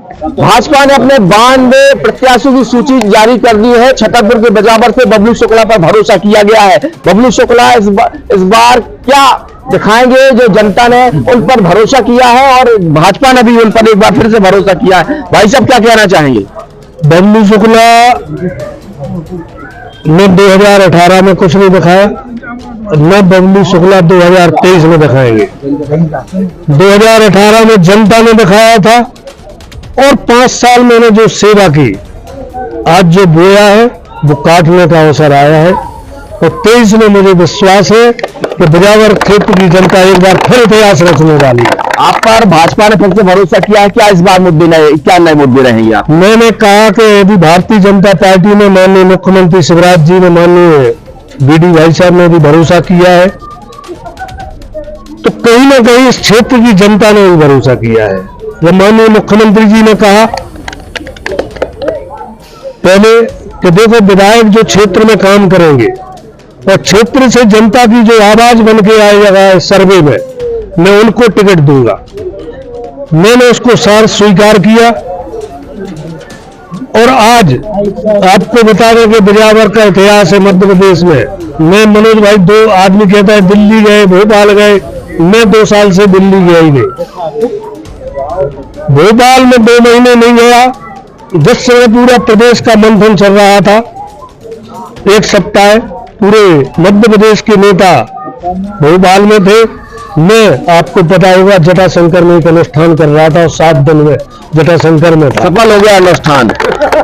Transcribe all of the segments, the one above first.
भाजपा ने अपने 92 प्रत्याशियों की सूची जारी कर दी है। छतरपुर के बजावर से बबलू शुक्ला पर भरोसा किया गया है। बबलू शुक्ला इस बार क्या दिखाएंगे जो जनता ने उन पर भरोसा किया है और भाजपा ने भी उन पर एक बार फिर से भरोसा किया है। भाई साहब क्या कहना चाहेंगे? बबलू शुक्ला ने 2018 में कुछ नहीं दिखाया, न बबलू शुक्ला 2023 में दिखाएंगे। 2018 में जनता ने दिखाया था और 5 साल मैंने जो सेवा की, आज जो बोया है वो काटने का अवसर आया है। और 23 में मुझे विश्वास है कि बिजावर क्षेत्र की जनता एक बार फिर इतिहास रचने वाली है। आप पर भाजपा ने फिर से भरोसा किया है। क्या इस बार मुद्दे नए, क्या नए मुद्दे रहेंगे आप? मैंने कहा कि यदि भारतीय जनता पार्टी ने, माननीय मुख्यमंत्री शिवराज जी ने, माननीय बीडी भाई साहब ने भी भरोसा किया है, तो कहीं ना कहीं इस क्षेत्र की जनता ने भी भरोसा किया है। जब माननीय मुख्यमंत्री जी ने कहा पहले कि देखो विधायक जो क्षेत्र में काम करेंगे और क्षेत्र से जनता की जो आवाज बन के आएगा सर्वे में, मैं उनको टिकट दूंगा। मैंने उसको सार स्वीकार किया और आज आपको बता दें कि बिजावर का इतिहास है मध्य प्रदेश में। मैं मनोज भाई, 2 आदमी कहता है दिल्ली गए, भोपाल गए, मैं 2 साल से दिल्ली गया ही नहीं। भोपाल में 2 महीने नहीं गया। जिस समय पूरा प्रदेश का मंथन चल रहा था, 1 सप्ताह पूरे मध्य प्रदेश के नेता भोपाल में थे। मैं, आपको पता होगा, जटाशंकर में एक अनुष्ठान कर रहा था और 7 दिन में जटाशंकर में था। सफल हो गया अनुष्ठान।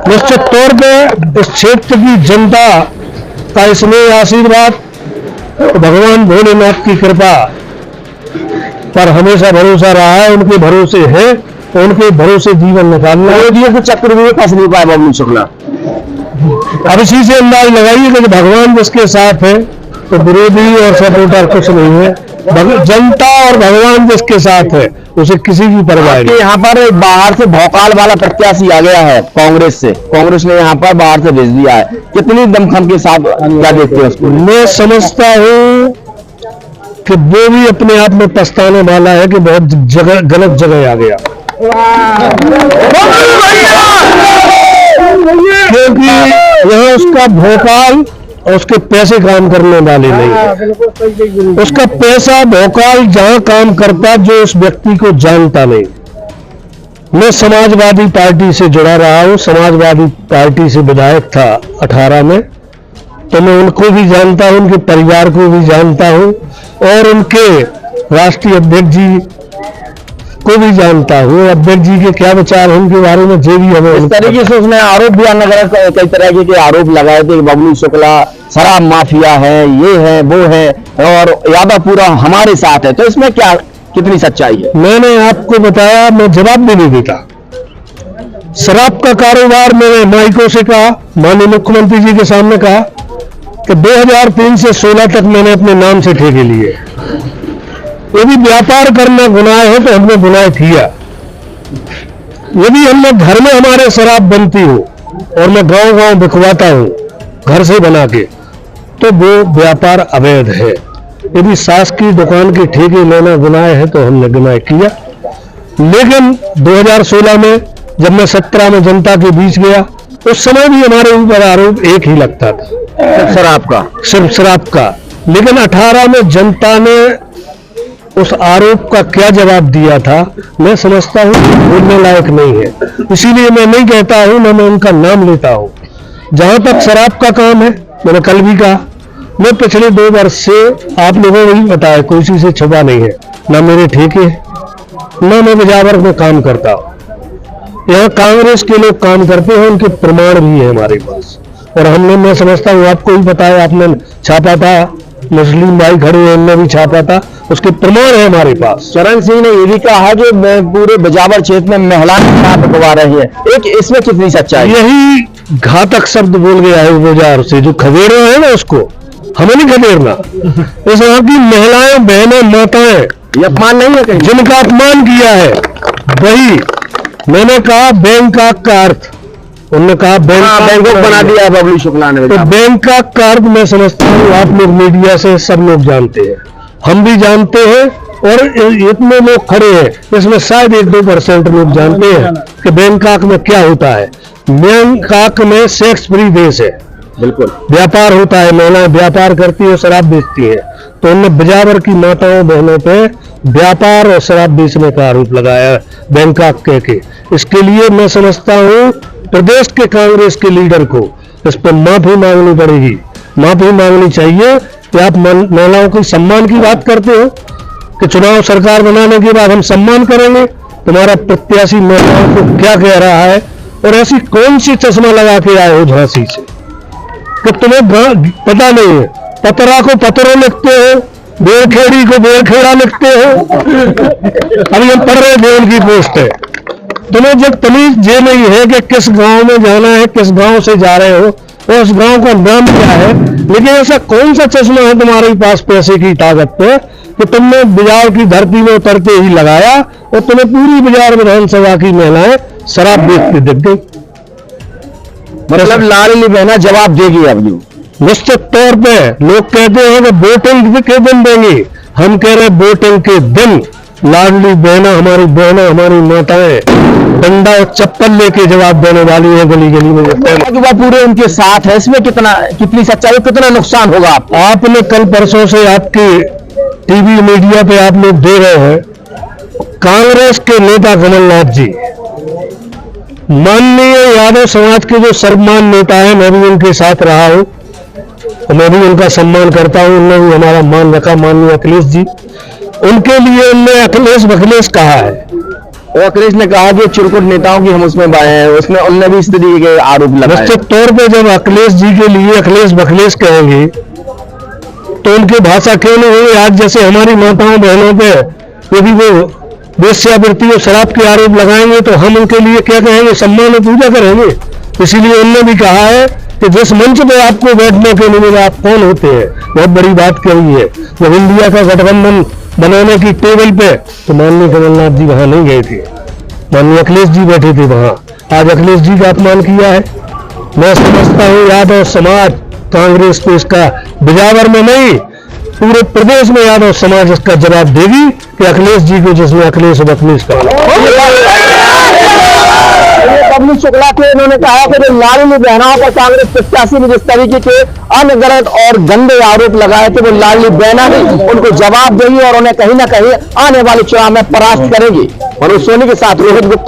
निश्चित तौर पे इस क्षेत्र की जनता का इसमें आशीर्वाद, भगवान भोलेनाथ की कृपा पर हमेशा भरोसा रहा है। उनके भरोसे है, उनके भरोसे जीवन निकालना है। विरोधियों के चक्कर में फंस नहीं पाया बबलू शुक्ला। अब इसी से अंदाज लगाइए कि भगवान जिसके साथ है तो विरोधी और सपोर्टर कुछ नहीं है। जनता और भगवान जिसके साथ है उसे किसी की परवाह नहीं। यहाँ पर बाहर से भोकाल वाला प्रत्याशी आ गया है कांग्रेस से, कांग्रेस ने यहाँ पर बाहर से भेज दिया है। कितनी दमखम के साथ क्या देखते हैं उसको? मैं समझता हूँ कि वो भी अपने आप में पछताने वाला है कि बहुत जगह गलत जगह आ गया, क्योंकि यह उसका भोकाल और उसके पैसे काम करने वाले नहीं। उसका पैसा भोकाल जहां काम करता जो उस व्यक्ति को जानता नहीं। मैं समाजवादी पार्टी से जुड़ा रहा हूं, समाजवादी पार्टी से विधायक था 18 में, तो मैं उनको भी जानता हूं, उनके परिवार को भी जानता हूं और उनके राष्ट्रीय अध्यक्ष जी को भी जानता हूँ। अध्यक्ष जी के क्या विचार हैं उनके बारे में जो भी हमें इस तरीके से उसने आरोप भी कई तरह के आरोप लगाए थे कि बबलू शुक्ला शराब माफिया है, ये है, वो है और यादवपुरा हमारे साथ है। तो इसमें क्या, कितनी सच्चाई है? मैंने आपको बताया, मैं जवाब भी नहीं देता। शराब का कारोबार मैंने माइकों से कहा, माननीय मुख्यमंत्री जी के सामने कहा कि 2003 से 16 तक मैंने अपने नाम से ठेके लिए। यदि व्यापार करना गुनाह है तो हमने गुनाह किया। यदि हमने घर में हमारे शराब बनती हो और मैं गांव गांव बिकवाता हूं घर से बना के, तो वो व्यापार अवैध है। यदि सास की दुकान के ठेके लेना गुनाह है तो हमने गुनाह किया। लेकिन 2016 में जब मैं 17 में जनता के बीच गया, उस समय भी हमारे ऊपर आरोप एक ही लगता था, सिर्फ शराब का। लेकिन 18 में जनता ने उस आरोप का क्या जवाब दिया था, मैं समझता हूं बोलने लायक नहीं है। इसीलिए मैं नहीं कहता हूं, न मैं उनका नाम लेता हूं। जहां तक शराब का काम है, मैंने कल भी कहा, मैं पिछले 2 वर्ष से, आप लोगों को भी पता है, कोई चीज से छुपा नहीं है, न मेरे ठेके न मैं बिजावर में काम करता हूं। यहाँ कांग्रेस के लोग काम करते हैं, उनके प्रमाण भी है हमारे पास। और हमने, मैं समझता हूँ आपको भी पता है, आपने छापा था, मुस्लिम भाई खड़े हैं, उनने भी छापा था, उसके प्रमाण है हमारे पास। चरण सिंह ने ये भी कहा कि पूरे बिजावर क्षेत्र में महिलाएं शराब बिकवा रही है। एक इसमें कितनी सच्चाई? यही घातक शब्द बोल गया है बाजार से, जो खदेड़ रहे हैं ना, उसको हमें नहीं खदेड़ना। इस वहां की महिलाएं, बहनें, माताएं, ये अपमान नहीं है कहीं? जिनका अपमान किया है वही मैंने कहा बैंकॉक का अर्थ, उन्होंने कहा बैंकॉक बना दिया है बबलू शुक्ला ने। तो बैंकॉक का अर्थ मैं समझता हूँ आप लोग मीडिया से सब लोग जानते हैं, हम भी जानते हैं और इतने लोग खड़े हैं, इसमें शायद 1-2% लोग जानते हैं कि बैंकॉक में क्या होता है। बैंकॉक में सेक्स फ्री देश है, बिल्कुल व्यापार होता है, महिलाएं व्यापार करती है, शराब बेचती है। तो उन्होंने बिजावर की माताओं बहनों पे व्यापार और शराब बेचने का आरोप लगाया बैंकॉक के। इसके लिए मैं समझता हूँ प्रदेश के कांग्रेस के लीडर को इस पर माफी मांगनी पड़ेगी, माफी मांगनी चाहिए कि आप महिलाओं के सम्मान की बात करते हो कि चुनाव सरकार बनाने के बाद हम सम्मान करेंगे। तुम्हारा प्रत्याशी महिलाओं को क्या कह रहा है, और ऐसी कौन सी चश्मा लगा के आए हो झांसी से कि तुम्हें पता नहीं है। पतरा को पतरो लिखते हो, बेरखेड़ी को बेरखेड़ा लिखते हो। अभी हम पढ़ रहे थे उनकी पोस्ट है। तुम्हें जब तमीज ये नहीं है कि किस गांव में जाना है, किस गांव से जा रहे हो और उस गांव का नाम क्या है। लेकिन ऐसा कौन सा चश्मा है तुम्हारे पास पैसे की ताकत पे कि तुमने बाजार की धरती में उतरते ही लगाया और तुम्हें पूरी बाजार विधानसभा की महिलाएं शराब बेचती दिख गई। मतलब लाडली बहना जवाब देगी अब यूं। निश्चित तौर पे लोग कहते हैं कि वोटिंग के दिन देंगे, हम कह रहे हैं वोटिंग के दिन लाडली बहना, हमारी बहना, हमारी माताएं डंडा और चप्पल लेके जवाब देने वाली है गली गली में। वह पूरे उनके साथ है, इसमें कितनी सच्चाई, कितना नुकसान होगा आपने कल परसों से आपके टीवी मीडिया पे आप लोग दे रहे हैं, कांग्रेस के नेता कमलनाथ जी, माननीय यादव समाज के जो सर्वमान नेता है, मैं भी उनके साथ रहा हूं, मैं भी उनका सम्मान करता हूं, उन्होंने भी हमारा मान रखा। माननीय अखिलेश जी, उनके लिए उन्होंने अखिलेश बखलेश कहा है। और अखिलेश ने कहा कि चिरकुट नेताओं की हम उसमें बाएं हैं, उसमें उनने भी इस तरीके के आरोप लगाए। निश्चित तौर पे जब अखिलेश जी के लिए अखिलेश बखलेश कहेंगे तो उनकी भाषा क्यों नहीं होगी। आज जैसे हमारी माताओं बहनों पे यदि वो वेश्यावृत्ति और शराब के आरोप लगाएंगे तो हम उनके लिए क्या कहेंगे, सम्मान और पूजा करेंगे। इसीलिए उन्होंने भी कहा है कि जिस मंच पे आपको बैठने के लिए आप कौन होते हैं, बहुत बड़ी बात कही है। जब इंडिया का गठबंधन बनाने की टेबल पे तो माननीय कमलनाथ जी वहां नहीं गए थे, माननीय अखिलेश जी बैठे थे वहां। आज अखिलेश जी का अपमान किया है। मैं समझता हूँ यादव समाज कांग्रेस को इसका बिजावर में नहीं, पूरे प्रदेश में यादव समाज इसका जवाब देगी कि अखिलेश जी को जिसने अखिलेश बखलेश कहा। बबलू शुक्ला के उन्होंने कहा कि जो लाडली बहनाओं पर कांग्रेस प्रत्याशी ने जिस तरीके के अनगढ़ और गंदे आरोप लगाए थे, वो लाडली बहना ही उनको जवाब देगी और उन्हें कहीं ना कहीं आने वाले चुनाव में परास्त करेगी। मनोज सोनी के साथ रोहित गुप्ता।